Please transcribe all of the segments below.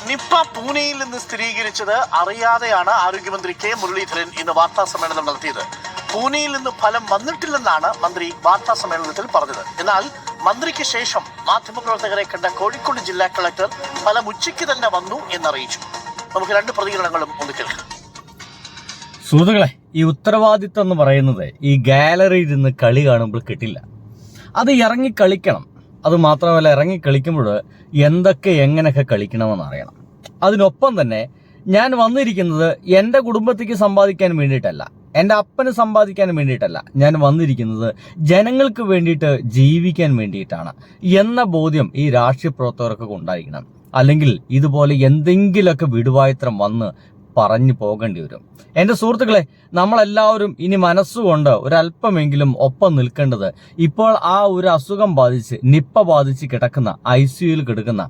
Nipah പൂനെയിൽ നിന്ന് സ്ഥിരീകരിച്ചത് അറിയാതെയാണ് ആരോഗ്യമന്ത്രി കെ മുരളീധരൻ ഇന്ന് വാർത്താ സമ്മേളനം നടത്തിയത്. പൂനെയിൽ നിന്ന് ഫലം വന്നിട്ടില്ലെന്നാണ് മന്ത്രി വാർത്താ സമ്മേളനത്തിൽ പറഞ്ഞത്. എന്നാൽ മന്ത്രിക്ക് ശേഷം മാധ്യമപ്രവർത്തകരെ കണ്ട കോഴിക്കോട് ജില്ലാ കളക്ടർ ഫലം ഉച്ചയ്ക്ക് തന്നെ വന്നു എന്നറിയിച്ചു. നമുക്ക് രണ്ട് പ്രതികരണങ്ങളും ഒന്ന് കേൾക്കാം. സുഹൃത്തുക്കളെ, ഈ ഉത്തരവാദിത്വം എന്ന് പറയുന്നത് ഈ ഗാലറിയിൽ നിന്ന് കളി കാണുമ്പോൾ കിട്ടില്ല. അത് ഇറങ്ങി കളിക്കണം. അത് മാത്രമല്ല, ഇറങ്ങി കളിക്കുമ്പോൾ എന്തൊക്കെ എങ്ങനെയൊക്കെ കളിക്കണമെന്ന് അറിയണം. അതിനൊപ്പം തന്നെ ഞാൻ വന്നിരിക്കുന്നത് എൻ്റെ കുടുംബത്തേക്ക് സമ്പാദിക്കാൻ വേണ്ടിയിട്ടല്ല, എൻ്റെ അപ്പന് സമ്പാദിക്കാൻ വേണ്ടിയിട്ടല്ല. ഞാൻ വന്നിരിക്കുന്നത് ജനങ്ങൾക്ക് വേണ്ടിയിട്ട് ജീവിക്കാൻ വേണ്ടിയിട്ടാണ് എന്ന ബോധ്യം ഈ രാഷ്ട്രീയ പ്രവർത്തകർക്ക് ഉണ്ടായിരിക്കണം. അല്ലെങ്കിൽ ഇതുപോലെ എന്തെങ്കിലുമൊക്കെ വിടുവായത്രം വന്ന് പറഞ്ഞു പോകേണ്ടി വരും. എൻ്റെ സുഹൃത്തുക്കളെ, നമ്മളെല്ലാവരും ഇനി മനസ്സുകൊണ്ട് ഒരല്പമെങ്കിലും ഒപ്പം നിൽക്കേണ്ടത് ഇപ്പോൾ ആ ഒരു അസുഖം ബാധിച്ച് നിപ്പ ബാധിച്ച് കിടക്കുന്ന ICUയിൽ കിടക്കുന്ന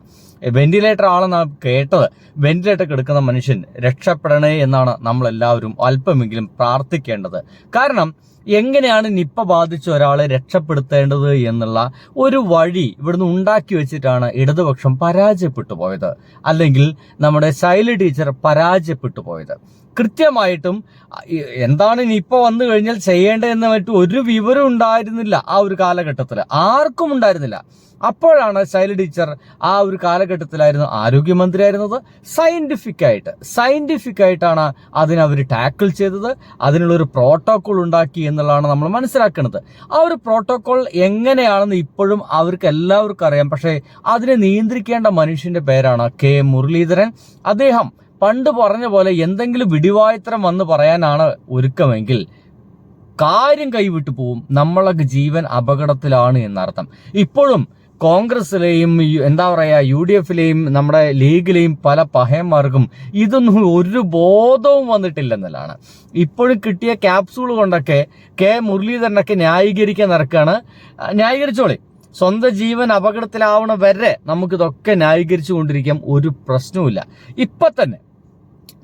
വെന്റിലേറ്റർ ആണെന്നാണ് കേട്ടത്. വെന്റിലേറ്റർ കിടക്കുന്ന മനുഷ്യൻ രക്ഷപ്പെടണേ എന്നാണ് നമ്മളെല്ലാവരും അല്പമെങ്കിലും പ്രാർത്ഥിക്കേണ്ടത്. കാരണം എങ്ങനെയാണ് നിപ്പ ബാധിച്ച ഒരാളെ രക്ഷപ്പെടുത്തേണ്ടത് എന്നുള്ള ഒരു വഴി ഇവിടുന്ന് ഉണ്ടാക്കി വെച്ചിട്ടാണ് ഇടതുപക്ഷം പരാജയപ്പെട്ടു പോയത്, അല്ലെങ്കിൽ നമ്മുടെ ശൈലി ടീച്ചർ പരാജയപ്പെട്ടു പോയത്. കൃത്യമായിട്ടും എന്താണ് നിപ്പ വന്നു കഴിഞ്ഞാൽ ചെയ്യേണ്ടതെന്ന് മറ്റു ഒരു വിവരം ഉണ്ടായിരുന്നില്ല. ആ ഒരു കാലഘട്ടത്തിൽ ആർക്കും ഉണ്ടായിരുന്നില്ല. അപ്പോഴാണ് ശൈലി ടീച്ചർ ആ ഒരു കാലഘട്ടത്തിലായിരുന്നു ആരോഗ്യമന്ത്രിയായിരുന്നത്. സയന്റിഫിക് ആയിട്ടാണ് അതിനവർ ടാക്കിൾ ചെയ്തത്. അതിനുള്ളൊരു പ്രോട്ടോകോൾ ഉണ്ടാക്കി എന്നുള്ളതാണ് നമ്മൾ മനസ്സിലാക്കുന്നത്. ആ ഒരു പ്രോട്ടോകോൾ എങ്ങനെയാണെന്ന് ഇപ്പോഴും അവർക്ക് എല്ലാവർക്കും അറിയാം. പക്ഷേ അതിനെ നിയന്ത്രിക്കേണ്ട മനുഷ്യന്റെ പേരാണ് കെ മുരളീധരൻ. അദ്ദേഹം പണ്ട് പറഞ്ഞ പോലെ എന്തെങ്കിലും വിടിവായത്രം വന്ന് പറയാനാണ് ഒരുക്കമെങ്കിൽ കാര്യം കൈവിട്ടു പോവും. നമ്മളൊക്കെ ജീവൻ അപകടത്തിലാണ് എന്നർത്ഥം. ഇപ്പോഴും കോൺഗ്രസിലെയും UDFിലെയും നമ്മുടെ ലീഗിലെയും പല പഹയന്മാർക്കും ഇതൊന്നും ഒരു ബോധവും വന്നിട്ടില്ലെന്നതാണ്. ഇപ്പോഴും കിട്ടിയ ക്യാപ്സൂൾ കൊണ്ടൊക്കെ കെ മുരളീധരനൊക്കെ ന്യായീകരിക്കാൻ നടക്കുകയാണ്. ന്യായീകരിച്ചോളി, സ്വന്തം ജീവൻ അപകടത്തിലാവണ വരെ നമുക്കിതൊക്കെ ന്യായീകരിച്ചു കൊണ്ടിരിക്കാം, ഒരു പ്രശ്നവുമില്ല. ഇപ്പൊ തന്നെ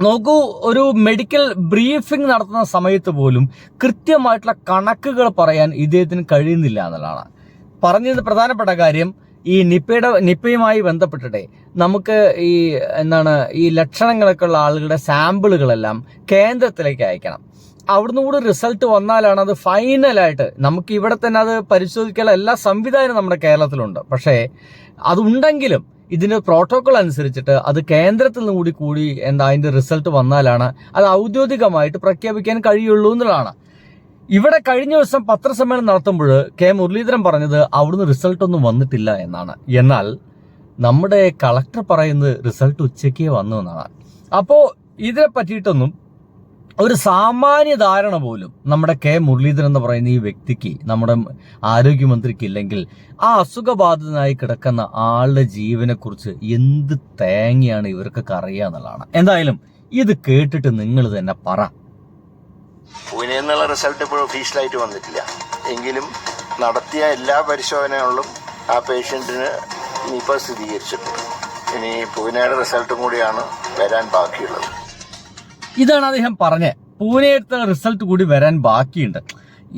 നോക്കൂ, ഒരു മെഡിക്കൽ ബ്രീഫിംഗ് നടത്തുന്ന സമയത്ത് പോലും കൃത്യമായിട്ടുള്ള കണക്കുകൾ പറയാൻ ഇദ്ദേഹത്തിന് കഴിയുന്നില്ല എന്നുള്ളതാണ് പറഞ്ഞത്. പ്രധാനപ്പെട്ട കാര്യം, ഈ നിപ്പയുമായി ബന്ധപ്പെട്ടിട്ടെ നമുക്ക് ഈ ലക്ഷണങ്ങളൊക്കെ ഉള്ള ആളുകളുടെ സാമ്പിളുകളെല്ലാം കേന്ദ്രത്തിലേക്ക് അയക്കണം. അവിടുന്ന് കൂടെ റിസൾട്ട് വന്നാലാണ് അത് ഫൈനലായിട്ട് നമുക്ക് ഇവിടെ തന്നെ അത് പരിശോധിക്കാനുള്ള എല്ലാ സംവിധാനവും നമ്മുടെ കേരളത്തിലുണ്ട്. പക്ഷേ അതുണ്ടെങ്കിലും ഇതിന്റെ പ്രോട്ടോകോൾ അനുസരിച്ചിട്ട് അത് കേന്ദ്രത്തിൽ നിന്ന് കൂടി അതിന്റെ റിസൾട്ട് വന്നാലാണ് അത് ഔദ്യോഗികമായിട്ട് പ്രഖ്യാപിക്കാൻ കഴിയുള്ളൂ എന്നുള്ളതാണ്. ഇവിടെ കഴിഞ്ഞ ദിവസം പത്രസമ്മേളനം നടത്തുമ്പോൾ കെ മുരളീധരൻ പറഞ്ഞത് അവിടുന്ന് റിസൾട്ട് ഒന്നും വന്നിട്ടില്ല എന്നാണ്. എന്നാൽ നമ്മുടെ കളക്ടർ പറയുന്നത് റിസൾട്ട് ഉച്ചയ്ക്കേ വന്നു എന്നാണ്. അപ്പോൾ ഇതിനെ പറ്റിയിട്ടൊന്നും ഒരു സാമാന്യ ധാരണ പോലും നമ്മുടെ കെ മുരളീധരൻ എന്ന് പറയുന്ന ഈ വ്യക്തിക്ക്, നമ്മുടെ ആരോഗ്യമന്ത്രിക്ക് ഇല്ലെങ്കിൽ ആ അസുഖബാധിതനായി കിടക്കുന്ന ആളുടെ ജീവനെ കുറിച്ച് എന്ത് തേങ്ങയാണ് ഇവർക്കൊക്കെ അറിയാന്നുള്ളതാണ്. എന്തായാലും ഇത് കേട്ടിട്ട് നിങ്ങൾ തന്നെ പറ. പൂനെ എന്നുള്ള റിസൾട്ട് ഇപ്പോഴും ഒഫീഷ്യലായിട്ട് വന്നിട്ടില്ല. എങ്കിലും നടത്തിയ എല്ലാ പരിശോധനകളിലും ആ പേഷ്യൻറ്റിന് നിപ്പ സ്ഥിരീകരിച്ചിട്ടുണ്ട്. ഇനി പൂനെയുടെ റിസൾട്ടും കൂടിയാണ് വരാൻ ബാക്കിയുള്ളത്. ഇതാണ് അദ്ദേഹം പറഞ്ഞത്. പൂനെയുടെ റിസൾട്ട് കൂടി വരാൻ ബാക്കിയുണ്ട്.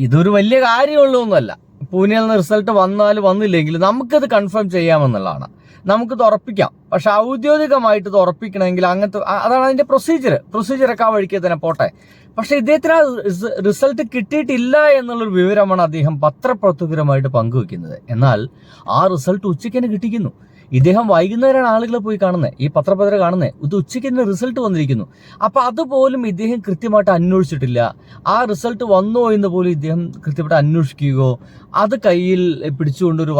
ഇതൊരു വലിയ കാര്യമുള്ളതൊന്നുമല്ല. പൂനെയിൽ നിന്ന് റിസൾട്ട് വന്നാലും വന്നില്ലെങ്കിലും നമുക്കത് കൺഫേം ചെയ്യാമെന്നുള്ളതാണ്. നമുക്കിത് ഉറപ്പിക്കാം. പക്ഷെ ഔദ്യോഗികമായിട്ട് ഇത് ഉറപ്പിക്കണമെങ്കിൽ അങ്ങനത്തെ അതാണ് അതിന്റെ പ്രൊസീജിയറൊക്കെ ആ വഴിക്ക് തന്നെ പോട്ടെ. പക്ഷെ ഇദ്ദേഹത്തിന് ആ റിസൾട്ട് കിട്ടിയിട്ടില്ല എന്നുള്ളൊരു വിവരമാണ് അദ്ദേഹം പത്രപ്രവർത്തകരുമായിട്ട് പങ്കുവെക്കുന്നത്. എന്നാൽ ആ റിസൾട്ട് ഉച്ചയ്ക്ക് തന്നെ കിട്ടിക്കുന്നു. ഇദ്ദേഹം വൈകുന്നേരമാണ് ആളുകളെ പോയി കാണുന്നത്, ഈ പത്രപത്രം കാണുന്നത്. ഇത് ഉച്ചയ്ക്ക് തന്നെ റിസൾട്ട് വന്നിരിക്കുന്നു. അപ്പൊ അതുപോലും ഇദ്ദേഹം കൃത്യമായിട്ട് അന്വേഷിച്ചിട്ടില്ല. ആ റിസൾട്ട് വന്നോ എന്ന് പോലും ഇദ്ദേഹം കൃത്യമായിട്ട് അന്വേഷിക്കുകയോ അത് കയ്യിൽ പിടിച്ചുകൊണ്ടൊരു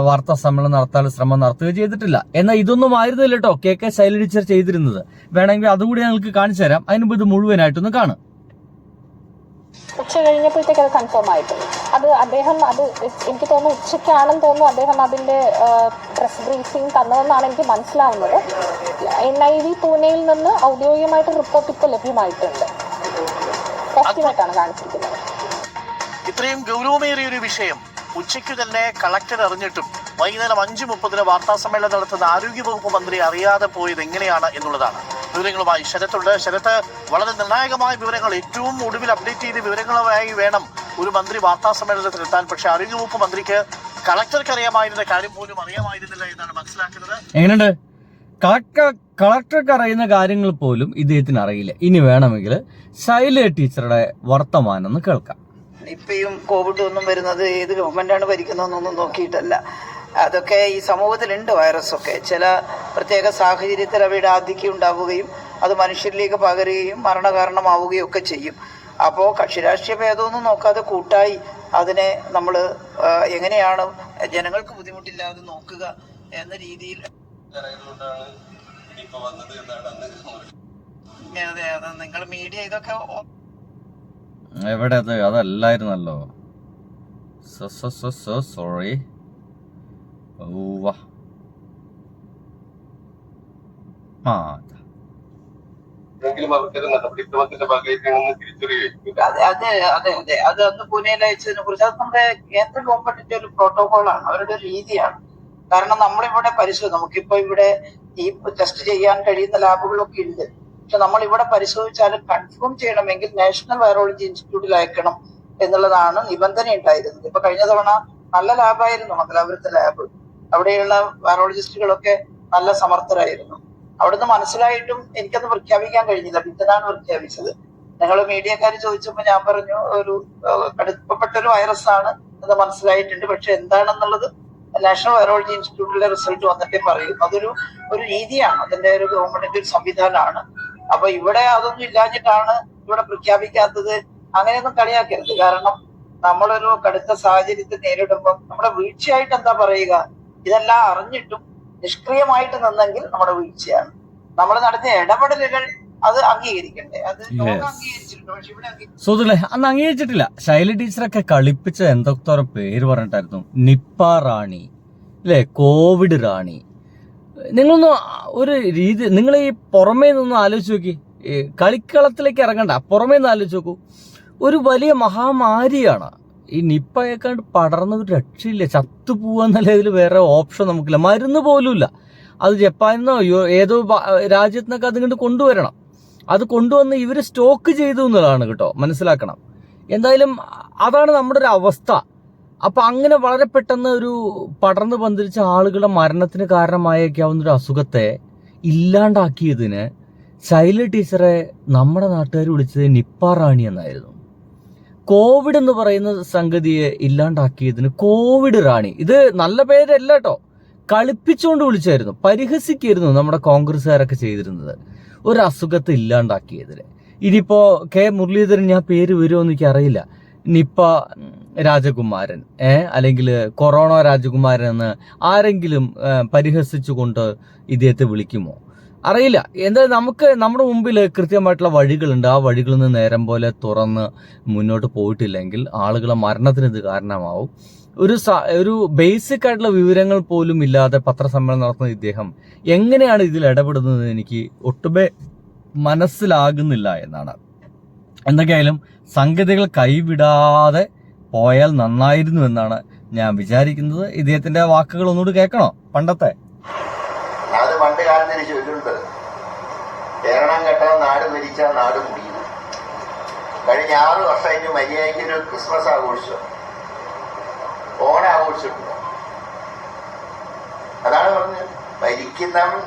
വാർത്താ സമ്മേളനം നടത്താൻ ശ്രമം നടത്തുകയോ ചെയ്തിട്ടില്ല. എന്നാൽ ഇതൊന്നും ആയിരുന്നില്ല കേട്ടോ കെ ശൈലി ടീച്ചർ ചെയ്തിരുന്നത്. വേണമെങ്കിൽ അതുകൂടി ഞങ്ങൾക്ക് കാണിച്ചു തരാം. അതിനുമ്പ് ഇത് മുഴുവനായിട്ടൊന്ന് കാണും. ഉച്ച കഴിഞ്ഞപ്പോഴത്തേക്ക് അത് കൺഫേം ആയിട്ടുണ്ട്. അദ്ദേഹം എനിക്ക് തോന്നുന്നു ഉച്ചയ്ക്കാണെന്ന് തോന്നുന്നു അദ്ദേഹം അതിന്റെ പ്രസ് ബ്രീഫിംഗ് തന്നതെന്നാണ് എനിക്ക് മനസ്സിലാവുന്നത്. NIV പൂനെയിൽ നിന്ന് ഔദ്യോഗികമായിട്ട് റിപ്പോർട്ട് ഇപ്പോൾ ലഭ്യമായിട്ടുണ്ട്. പോസിറ്റീവായിട്ടാണ് കാണിച്ചിരിക്കുന്നത്. ഇത്രയും ഗൗരവമേറിയ ഒരു വിഷയം ഉച്ചയ്ക്ക് തന്നെ കളക്ടർ അറിഞ്ഞിട്ടും വൈകുന്നേരം 5:30 വാർത്താ സമ്മേളനം നടത്തുന്ന ആരോഗ്യവകുപ്പ് മന്ത്രി അറിയാതെ പോയത് എങ്ങനെയാണ് എന്നുള്ളതാണ്. വിവരങ്ങളുമായി ശരത്തുണ്ട്. ശരത്ത്, വളരെ നിർണായകമായ വിവരങ്ങൾ, ഏറ്റവും ഒടുവിൽ അപ്ഡേറ്റ് ചെയ്ത വിവരങ്ങളുമായി വേണം ഒരു മന്ത്രി വാർത്താ സമ്മേളനത്തിൽ എത്താൻ. പക്ഷെ ആരോഗ്യവകുപ്പ് മന്ത്രിക്ക് കളക്ടർക്ക് അറിയാമായിരുന്ന കാര്യം പോലും അറിയാമായിരുന്നില്ല എന്നാണ് മനസ്സിലാക്കുന്നത്. എങ്ങനെയുണ്ട്? കളക്ടർക്ക് അറിയുന്ന കാര്യങ്ങൾ പോലും ഇദ്ദേഹത്തിന് അറിയില്ല. ഇനി വേണമെങ്കിൽ ശൈല ടീച്ചറുടെ വർത്തമാനം ഒന്ന് കേൾക്കാം. നിപ്പയും കോവിഡും ഒന്നും വരുന്നത് ഏത് ഗവൺമെൻറ്റാണ് ഭരിക്കുന്നതെന്നൊന്നും നോക്കിയിട്ടല്ല. അതൊക്കെ ഈ സമൂഹത്തിലുണ്ട്. വൈറസൊക്കെ ചില പ്രത്യേക സാഹചര്യത്തിൽ അവയുടെ ആധിക്യം ഉണ്ടാവുകയും അത് മനുഷ്യരിലേക്ക് പകരുകയും മരണകാരണമാവുകയും ഒക്കെ ചെയ്യും. അപ്പോൾ കക്ഷിരാഷ്ട്രീയ ഭേദമൊന്നും നോക്കാതെ കൂട്ടായി അതിനെ നമ്മൾ എങ്ങനെയാണ് ജനങ്ങൾക്ക് ബുദ്ധിമുട്ടില്ലാതെ നോക്കുക എന്ന രീതിയിൽ അതെ അതെ നിങ്ങൾ മീഡിയ ഇതൊക്കെ എവിടെ അതല്ലായിരുന്നല്ലോ. സോറി. അതെ അത് അന്ന് പൂനെയിൽ അയച്ചതിനെ കുറിച്ച് അത് നമ്മുടെ കേന്ദ്ര ഗവൺമെന്റിന്റെ ഒരു പ്രോട്ടോകോളാണ്, അവരുടെ ഒരു രീതിയാണ്. കാരണം നമ്മളിവിടെ നമുക്കിപ്പോ ഇവിടെ ഈ ടെസ്റ്റ് ചെയ്യാൻ കഴിയുന്ന ലാബുകളൊക്കെ ഉണ്ട്. പക്ഷെ നമ്മൾ ഇവിടെ പരിശോധിച്ചാലും കൺഫേം ചെയ്യണമെങ്കിൽ നാഷണൽ വൈറോളജി ഇൻസ്റ്റിറ്റ്യൂട്ടിൽ അയക്കണം എന്നുള്ളതാണ് നിബന്ധന ഉണ്ടായിരുന്നത്. ഇപ്പൊ കഴിഞ്ഞ തവണ നല്ല ലാബായിരുന്നു മംഗലാപുരത്തെ ലാബ്. അവിടെയുള്ള വൈറോളജിസ്റ്റുകളൊക്കെ നല്ല സമർത്ഥരായിരുന്നു. അവിടുന്ന് മനസ്സിലായിട്ടും എനിക്കത് പ്രഖ്യാപിക്കാൻ കഴിഞ്ഞില്ല. പിന്നീടാണ് പ്രഖ്യാപിച്ചത്. ഞങ്ങൾ മീഡിയക്കാർ ചോദിച്ചപ്പോൾ ഞാൻ പറഞ്ഞു ഒരു കടുപ്പപ്പെട്ട ഒരു വൈറസ് ആണ് എന്ന് മനസ്സിലായിട്ടുണ്ട്, പക്ഷെ എന്താണെന്നുള്ളത് നാഷണൽ വൈറോളജി ഇൻസ്റ്റിറ്റ്യൂട്ടിലെ റിസൾട്ട് വന്നിട്ടേ പറയും. അതൊരു രീതിയാണ്, അതിന്റെ ഒരു ഗവൺമെന്റിന്റെ ഒരു സംവിധാനമാണ്. അപ്പൊ ഇവിടെ അതൊന്നും ഇല്ലാഞ്ഞിട്ടാണ് ഇവിടെ പ്രഖ്യാപിക്കാത്തത്. അങ്ങനെയൊന്നും കളിയാക്കരുത്. കാരണം നമ്മളൊരു കടുത്ത സാഹചര്യത്തെ നേരിടുമ്പോൾ നമ്മുടെ വീഴ്ചയായിട്ട് എന്താ പറയുക? ഇതെല്ലാം അറിഞ്ഞിട്ടും നിഷ്ക്രിയമായിട്ട് നിന്നെങ്കിൽ നമ്മുടെ വീഴ്ചയാണ്. നമ്മൾ നടത്തിയ ഇടപെടലുകൾ അത് അംഗീകരിക്കണ്ടേ? അത് ലോകം അംഗീകരിച്ചിട്ടുണ്ട്, പക്ഷെ ഇവിടെ സുഹൃത്തുക്കളെ അന്ന് അംഗീകരിച്ചിട്ടില്ല. ശൈല ടീച്ചറൊക്കെ കളിപ്പിച്ച എന്തൊക്കെ പേര് പറഞ്ഞിട്ടായിരുന്നു. നിപ്പ റാണി അല്ലെ, കോവിഡ് റാണി. നിങ്ങളൊന്ന് ഒരു രീതി, നിങ്ങൾ ഈ പുറമേ നിന്നൊന്ന് ആലോചിച്ച് നോക്കി. കളിക്കളത്തിലേക്ക് ഇറങ്ങണ്ട, പുറമേ നിന്ന് ആലോചിച്ച് നോക്കൂ. ഒരു വലിയ മഹാമാരിയാണ് ഈ നിപ്പയെക്കാണ്ട് പടർന്ന ഒരു രക്ഷയില്ല. ചത്തുപോവാന്നല്ല ഇതിൽ വേറെ ഓപ്ഷൻ നമുക്കില്ല. മരുന്ന് പോലുമില്ല. അത് ജപ്പാനിന്നോ ഏതോ രാജ്യത്തു നിന്നൊക്കെ അതിങ്ങോട്ട് കൊണ്ടുവരണം. അത് കൊണ്ടുവന്ന് ഇവർ സ്റ്റോക്ക് ചെയ്തു എന്നുള്ളതാണ് കേട്ടോ, മനസ്സിലാക്കണം. എന്തായാലും അതാണ് നമ്മുടെ ഒരു അവസ്ഥ. അപ്പൊ അങ്ങനെ വളരെ പെട്ടെന്ന് ഒരു പടർന്നു പന്തിരിച്ച ആളുകളുടെ മരണത്തിന് കാരണമായേക്കാവുന്ന ഒരു അസുഖത്തെ ഇല്ലാണ്ടാക്കിയതിന് ശൈല ടീച്ചറെ നമ്മുടെ നാട്ടുകാർ വിളിച്ചത് നിപ്പ റാണി എന്നായിരുന്നു. കോവിഡ് എന്ന് പറയുന്ന സംഗതിയെ ഇല്ലാണ്ടാക്കിയതിന് കോവിഡ് റാണി. ഇത് നല്ല പേരല്ല കേട്ടോ, കളിപ്പിച്ചുകൊണ്ട് വിളിച്ചായിരുന്നു, പരിഹസിക്കായിരുന്നു നമ്മുടെ കോൺഗ്രസ്സുകാരൊക്കെ ചെയ്തിരുന്നത് ഒരു അസുഖത്തെ ഇല്ലാണ്ടാക്കിയതിന്. ഇനിയിപ്പോ കെ മുരളീധരൻ ഞാൻ പേര് വരുമോ എന്ന് എനിക്കറിയില്ല. നിപ്പ രാജകുമാരൻ അല്ലെങ്കിൽ കൊറോണ രാജകുമാരൻ എന്ന് ആരെങ്കിലും പരിഹസിച്ചുകൊണ്ട് ഇദ്ദേഹത്തെ വിളിക്കുമോ അറിയില്ല. എന്തായാലും നമുക്ക് നമ്മുടെ മുമ്പിൽ കൃത്യമായിട്ടുള്ള വഴികളുണ്ട്. ആ വഴികളിൽ നിന്ന് നേരം പോലെ തുറന്ന് മുന്നോട്ട് പോയിട്ടില്ലെങ്കിൽ ആളുകളെ മരണത്തിന് ഇത് കാരണമാവും. ഒരു ബേസിക് ആയിട്ടുള്ള വിവരങ്ങൾ പോലും ഇല്ലാതെ പത്രസമ്മേളനം നടത്തുന്ന ഇദ്ദേഹം എങ്ങനെയാണ് ഇതിൽ ഇടപെടുന്നത് എനിക്ക് ഒട്ടുമേ മനസ്സിലാകുന്നില്ല എന്നാണ്. എന്തൊക്കെയായാലും സംഗതികൾ കൈവിടാതെ പോയാൽ നന്നായിരുന്നു എന്നാണ് ഞാൻ വിചാരിക്കുന്നത്. ഇദ്ദേഹത്തിന്റെ വാക്കുകൾ ഒന്നുകൂടി കേൾക്കണോ? പണ്ടത്തെ അത് പണ്ട് കാലത്തിന് ചൊല്ലുണ്ട്, കേരളം കെട്ടാൻ നാട് ഭരിച്ചാൽ നാട് മുടിയും. കഴിഞ്ഞ 6 വർഷമായിട്ട് മര്യാദയ്ക്ക് ഒരു ക്രിസ്മസ് ആഘോഷിച്ചു, ഓണം ആഘോഷിച്ചിട്ടുണ്ട്. അതാണ് പറഞ്ഞത്, ഭരിക്കുന്നവൻ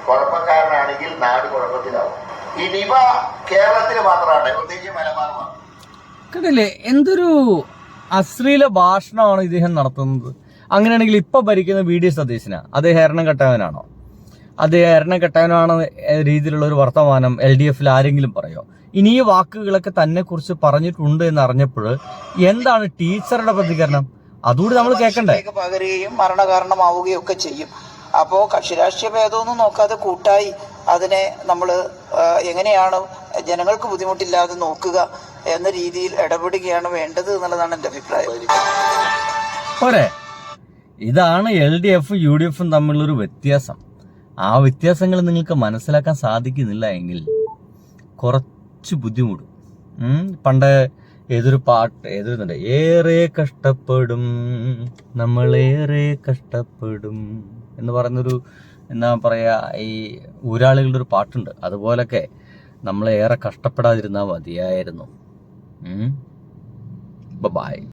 കുഴപ്പക്കാരനാണെങ്കിൽ നാട് കുഴപ്പത്തിലാവും. ഈ നിപ കേരളത്തിൽ മാത്രമാണ്, പ്രത്യേകിച്ച് മലബാറുമാണ്. കണ്ടില്ലേ എന്തൊരു അശ്ലീല ഭാഷണമാണ് ഇദ്ദേഹം നടത്തുന്നത്. അങ്ങനെയാണെങ്കിൽ ഇപ്പൊ ഭരിക്കുന്ന VD സതീശനാ, അത് ഹേരണം കെട്ടവനാണോ? അത് ഹേരണം കെട്ടവനാണ് രീതിയിലുള്ള ഒരു വർത്തമാനം LDF ആരെങ്കിലും പറയോ? ഇനി ഈ വാക്കുകളൊക്കെ തന്നെ കുറിച്ച് പറഞ്ഞിട്ടുണ്ട് എന്ന് അറിഞ്ഞപ്പോൾ എന്താണ് ടീച്ചറുടെ പ്രതികരണം? അതുകൂടി നമ്മൾ കേൾക്കണ്ടേ? പകരുകയും മരണകാരണമാവുകയും ഒക്കെ ചെയ്യും. അപ്പോൾ കക്ഷിരാഷ്ട്രീയ ഭേദമൊന്നും നോക്കാതെ കൂട്ടായി അതിനെ നമ്മൾ എങ്ങനെയാണ് ജനങ്ങൾക്ക് ബുദ്ധിമുട്ടില്ലാതെ നോക്കുക എന്ന രീതിയിൽ ഇടപെടുകയാണ് വേണ്ടത് എന്നുള്ളതാണ് എൻ്റെ അഭിപ്രായം. പോരെ, ഇതാണ് LDF UDF തമ്മിലുള്ളൊരു വ്യത്യാസം. ആ വ്യത്യാസങ്ങൾ നിങ്ങൾക്ക് മനസ്സിലാക്കാൻ സാധിക്കുന്നില്ല എങ്കിൽ കുറച്ച് ബുദ്ധിമുട്ടും. പണ്ട് ഏതൊരു ഏതൊരുന്നുണ്ട്, ഏറെ കഷ്ടപ്പെടും നമ്മളേറെ കഷ്ടപ്പെടും എന്ന് പറയുന്നൊരു എന്താ പറയാ, ഈ ഊരാളികളുടെ ഒരു പാട്ടുണ്ട്. അതുപോലൊക്കെ നമ്മളേറെ കഷ്ടപ്പെടാതിരുന്നാൽ മതിയായിരുന്നു. ബൈ.